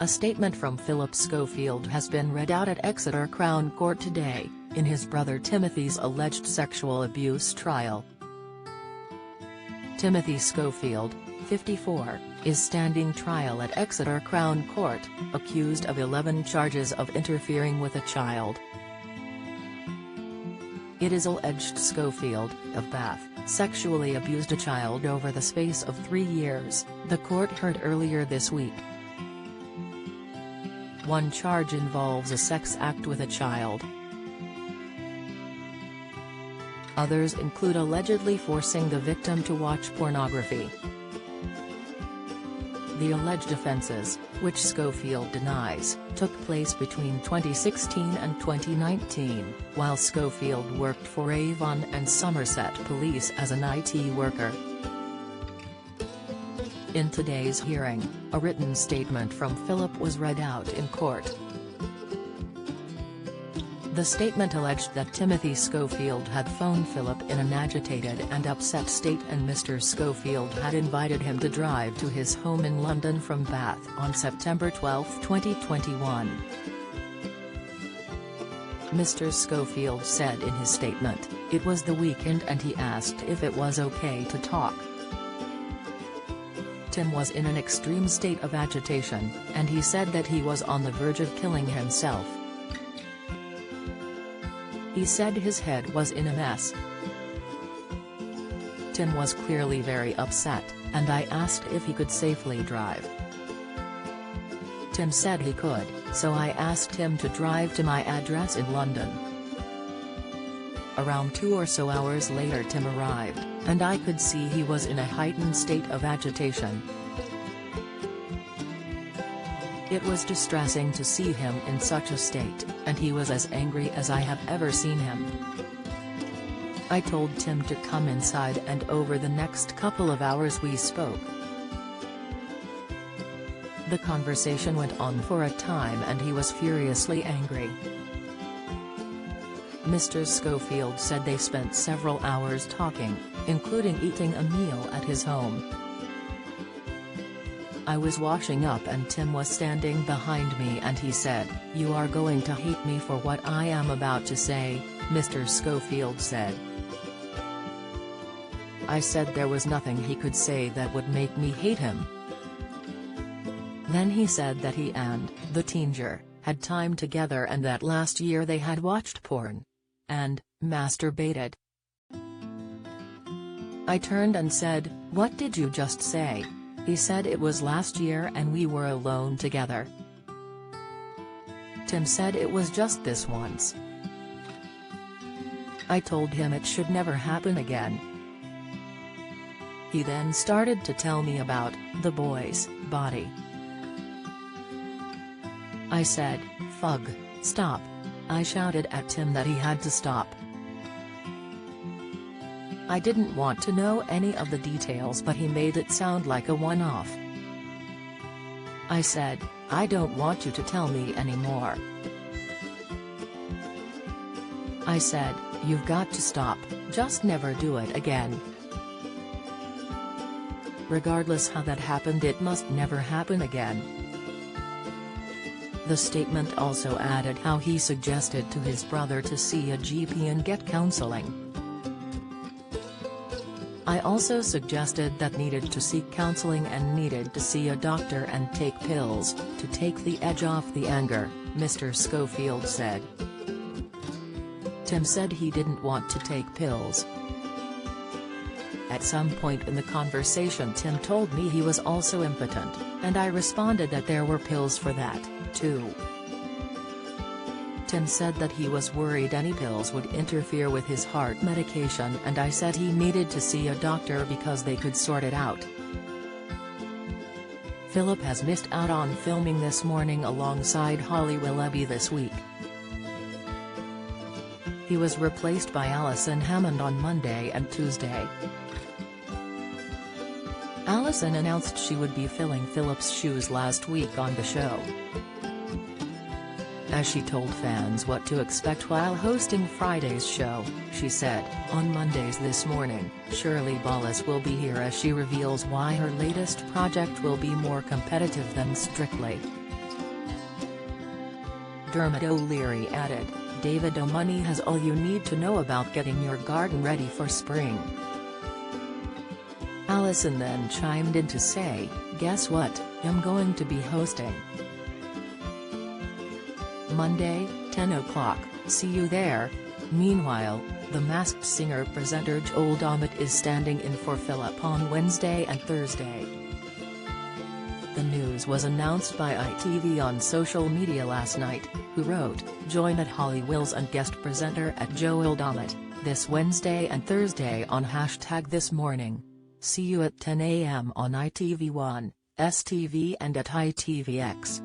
A statement from Phillip Schofield has been read out at Exeter Crown Court today, in his brother Timothy's alleged sexual abuse trial. Timothy Schofield, 54, is standing trial at Exeter Crown Court, accused of 11 charges of interfering with a child. It is alleged Schofield, of Bath, sexually abused a child over the space of 3 years, the court heard earlier this week. One charge involves a sex act with a child. Others include allegedly forcing the victim to watch pornography. The alleged offences, which Schofield denies, took place between 2016 and 2019, while Schofield worked for Avon and Somerset Police as an IT worker. In today's hearing, a written statement from Phillip was read out in court. The statement alleged that Timothy Schofield had phoned Phillip in an agitated and upset state, and Mr. Schofield had invited him to drive to his home in London from Bath on September 12, 2021. Mr. Schofield said in his statement, "It was the weekend and he asked if it was okay to talk. Tim was in an extreme state of agitation, and he said that he was on the verge of killing himself. He said his head was in a mess. Tim was clearly very upset, and I asked if he could safely drive. Tim said he could, so I asked him to drive to my address in London. Around 2 or so hours later Tim arrived, and I could see he was in a heightened state of agitation. It was distressing to see him in such a state, and he was as angry as I have ever seen him. I told Tim to come inside, and over the next couple of hours we spoke. The conversation went on for a time and he was furiously angry." Mr. Schofield said they spent several hours talking, including eating a meal at his home. "I was washing up and Tim was standing behind me and he said, 'You are going to hate me for what I am about to say,'" Mr. Schofield said. "I said there was nothing he could say that would make me hate him." Then he said that he and the teenager had time together and that last year they had watched porn and masturbated. I turned and said, "What did you just say?" He said it was last year and we were alone together. Tim said it was just this once. I told him it should never happen again. He then started to tell me about the boy's body. I said, "Fug, stop." I shouted at Tim that he had to stop. I didn't want to know any of the details, but he made it sound like a one-off. I said, "I don't want you to tell me anymore." I said, "You've got to stop, just never do it again. Regardless how that happened, it must never happen again." The statement also added how he suggested to his brother to see a GP and get counseling. "I also suggested that needed to seek counseling and needed to see a doctor and take pills, to take the edge off the anger," Mr. Schofield said. Tim said he didn't want to take pills. At some point in the conversation Tim told me he was also impotent, and I responded that there were pills for that, too. Tim said that he was worried any pills would interfere with his heart medication, and I said he needed to see a doctor because they could sort it out. Phillip has missed out on filming This Morning alongside Holly Willoughby this week. He was replaced by Alison Hammond on Monday and Tuesday. Alison announced she would be filling Phillip's shoes last week on the show. As she told fans what to expect while hosting Friday's show, she said, "On Monday's This Morning, Shirley Ballas will be here as she reveals why her latest project will be more competitive than Strictly." Dermot O'Leary added, "David O'Money has all you need to know about getting your garden ready for spring." Alison then chimed in to say, "Guess what, I'm going to be hosting. Monday, 10 o'clock, see you there." Meanwhile, The Masked Singer presenter Joel Dommett is standing in for Phillip on Wednesday and Thursday. The news was announced by ITV on social media last night, who wrote, "Join at Holly Wills and guest presenter at Joel Dommett, this Wednesday and Thursday on #thismorning. See you at 10 a.m. on ITV1, STV and at ITVX."